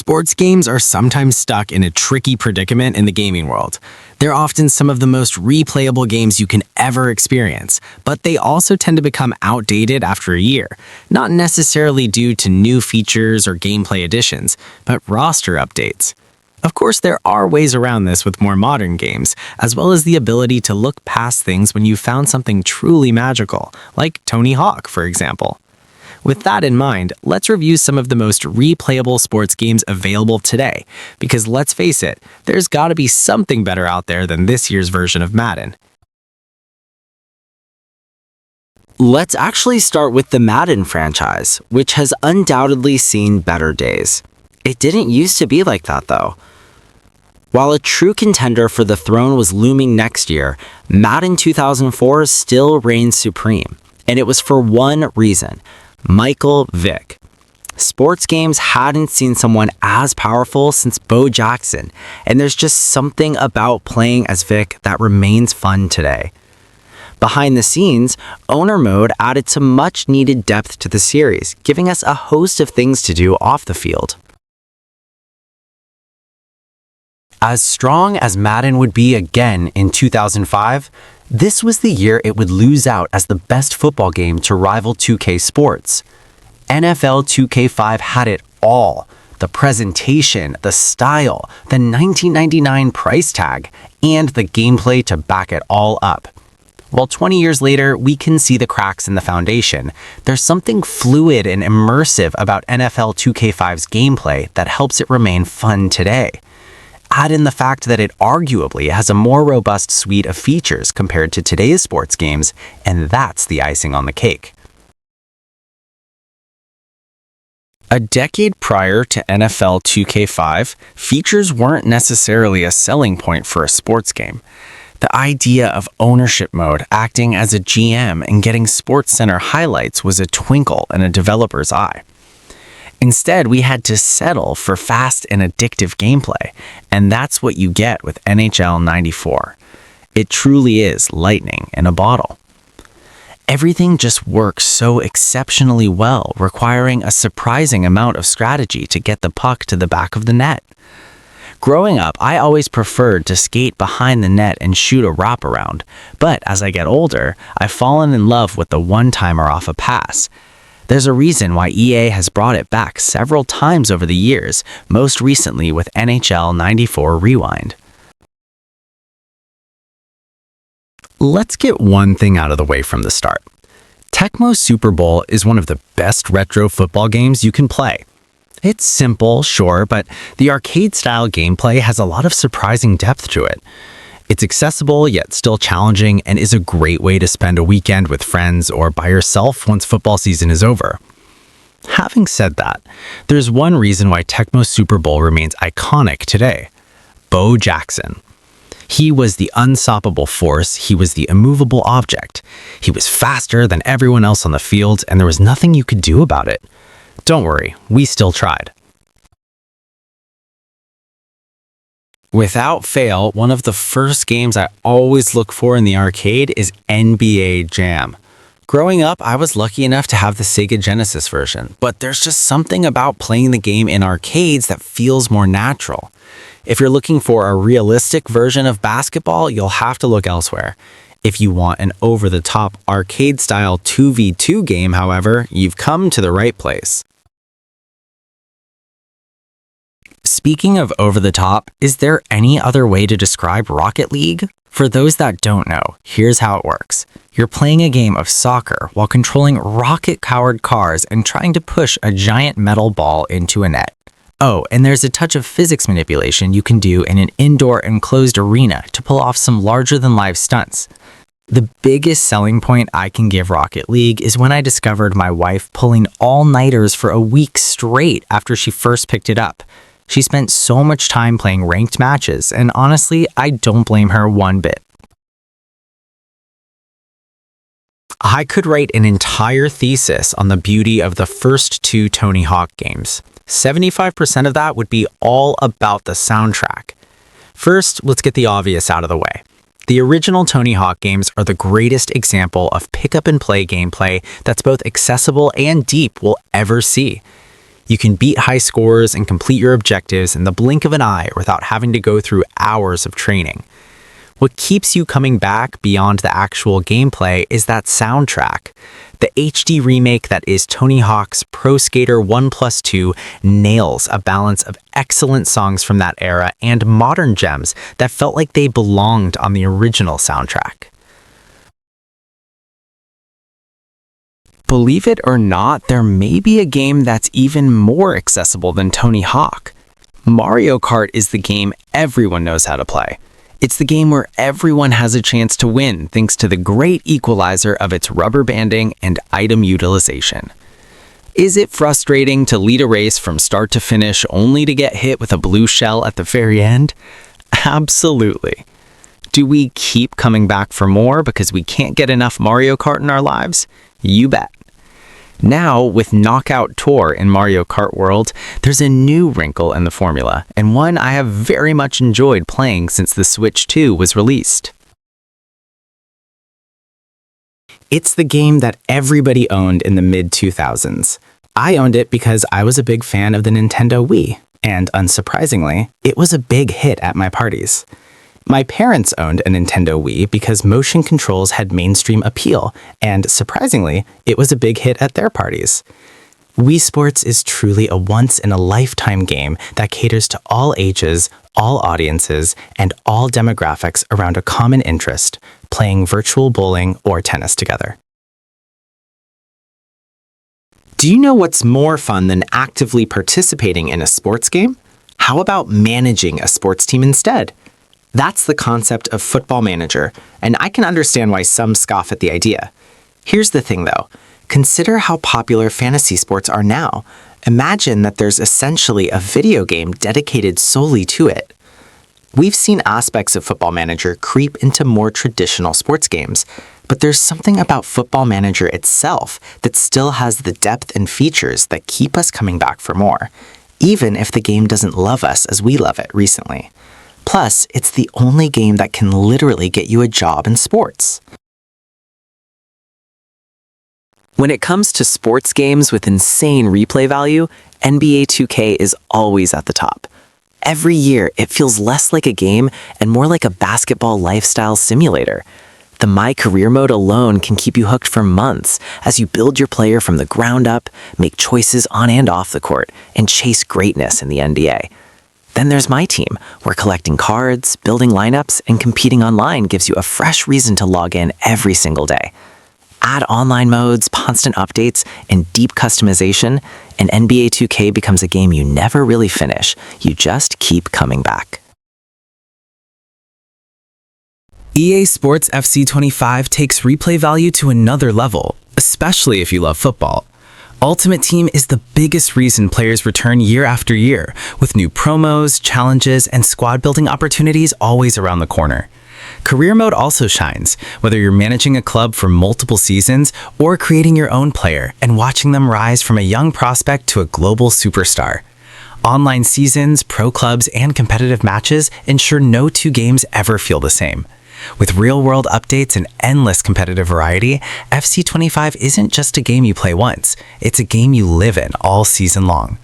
Sports games are sometimes stuck in a tricky predicament in the gaming world. They're often some of the most replayable games you can ever experience, but they also tend to become outdated after a year, not necessarily due to new features or gameplay additions, but roster updates. Of course, there are ways around this with more modern games, as well as the ability to look past things when you found something truly magical, like Tony Hawk, for example. With that in mind, let's review some of the most replayable sports games available today, because let's face it, there's gotta be something better out there than this year's version of Madden. Let's actually start with the Madden franchise, which has undoubtedly seen better days. It didn't used to be like that, though. While a true contender for the throne was looming next year, Madden 2004 still reigns supreme, and it was for one reason: Michael Vick. Sports games hadn't seen someone as powerful since Bo Jackson, and there's just something about playing as Vick that remains fun today. Behind the scenes, Owner Mode added some much-needed depth to the series, giving us a host of things to do off the field. As strong as Madden would be again in 2005, this was the year it would lose out as the best football game to rival 2K Sports. NFL 2K5 had it all: the presentation, the style, the $19.99 price tag, and the gameplay to back it all up. While 20 years later, we can see the cracks in the foundation, there's something fluid and immersive about NFL 2K5's gameplay that helps it remain fun today. Add in the fact that it arguably has a more robust suite of features compared to today's sports games, and that's the icing on the cake. A decade prior to NFL 2K5, features weren't necessarily a selling point for a sports game. The idea of ownership mode, acting as a GM, and getting SportsCenter highlights was a twinkle in a developer's eye. Instead, we had to settle for fast and addictive gameplay, and that's what you get with NHL 94. It truly is lightning in a bottle. Everything just works so exceptionally well, requiring a surprising amount of strategy to get the puck to the back of the net. Growing up, I always preferred to skate behind the net and shoot a wraparound, but as I get older, I've fallen in love with the one-timer off a pass. There's a reason why EA has brought it back several times over the years, most recently with NHL 94 Rewind. Let's get one thing out of the way from the start. Tecmo Super Bowl is one of the best retro football games you can play. It's simple, sure, but the arcade-style gameplay has a lot of surprising depth to it. It's accessible yet still challenging and is a great way to spend a weekend with friends or by yourself once football season is over. Having said that, there's one reason why Tecmo Super Bowl remains iconic today: Bo Jackson. He was the unstoppable force, he was the immovable object. He was faster than everyone else on the field, and there was nothing you could do about it. Don't worry, we still tried. Without fail, one of the first games I always look for in the arcade is NBA Jam. Growing up, I was lucky enough to have the Sega Genesis version, but there's just something about playing the game in arcades that feels more natural. If you're looking for a realistic version of basketball, you'll have to look elsewhere. If you want an over-the-top arcade-style 2v2 game, however, you've come to the right place. Speaking of over-the-top, is there any other way to describe Rocket League? For those that don't know, here's how it works. You're playing a game of soccer while controlling rocket-powered cars and trying to push a giant metal ball into a net. Oh, and there's a touch of physics manipulation you can do in an indoor enclosed arena to pull off some larger-than-life stunts. The biggest selling point I can give Rocket League is when I discovered my wife pulling all-nighters for a week straight after she first picked it up. She spent so much time playing ranked matches, and honestly, I don't blame her one bit. I could write an entire thesis on the beauty of the first two Tony Hawk games. 75% of that would be all about the soundtrack. First, let's get the obvious out of the way. The original Tony Hawk games are the greatest example of pick-up-and-play gameplay that's both accessible and deep we'll ever see. You can beat high scores and complete your objectives in the blink of an eye without having to go through hours of training. What keeps you coming back beyond the actual gameplay is that soundtrack. The HD remake that is Tony Hawk's Pro Skater 1+2 nails a balance of excellent songs from that era and modern gems that felt like they belonged on the original soundtrack. Believe it or not, there may be a game that's even more accessible than Tony Hawk. Mario Kart is the game everyone knows how to play. It's the game where everyone has a chance to win thanks to the great equalizer of its rubber banding and item utilization. Is it frustrating to lead a race from start to finish only to get hit with a blue shell at the very end? Absolutely. Do we keep coming back for more because we can't get enough Mario Kart in our lives? You bet. Now, with Knockout Tour in Mario Kart World, there's a new wrinkle in the formula, and one I have very much enjoyed playing since the Switch 2 was released. It's the game that everybody owned in the mid-2000s. I owned it because I was a big fan of the Nintendo Wii, and unsurprisingly, it was a big hit at my parties. My parents owned a Nintendo Wii because motion controls had mainstream appeal, and surprisingly, it was a big hit at their parties. Wii Sports is truly a once-in-a-lifetime game that caters to all ages, all audiences, and all demographics around a common interest, playing virtual bowling or tennis together. Do you know what's more fun than actively participating in a sports game? How about managing a sports team instead? That's the concept of Football Manager, and I can understand why some scoff at the idea. Here's the thing though, consider how popular fantasy sports are now. Imagine that there's essentially a video game dedicated solely to it. We've seen aspects of Football Manager creep into more traditional sports games, but there's something about Football Manager itself that still has the depth and features that keep us coming back for more, even if the game doesn't love us as we love it recently. Plus, it's the only game that can literally get you a job in sports. When it comes to sports games with insane replay value, NBA 2K is always at the top. Every year, it feels less like a game and more like a basketball lifestyle simulator. The My Career mode alone can keep you hooked for months as you build your player from the ground up, make choices on and off the court, and chase greatness in the NBA. Then there's My Team, where collecting cards, building lineups, and competing online gives you a fresh reason to log in every single day. Add online modes, constant updates, and deep customization, and NBA 2K becomes a game you never really finish. You just keep coming back. EA Sports FC 25 takes replay value to another level, especially if you love football. Ultimate Team is the biggest reason players return year after year, with new promos, challenges, and squad building opportunities always around the corner. Career mode also shines, whether you're managing a club for multiple seasons or creating your own player and watching them rise from a young prospect to a global superstar. Online seasons, pro clubs, and competitive matches ensure no two games ever feel the same. With real-world updates and endless competitive variety, FC 25 isn't just a game you play once, it's a game you live in all season long.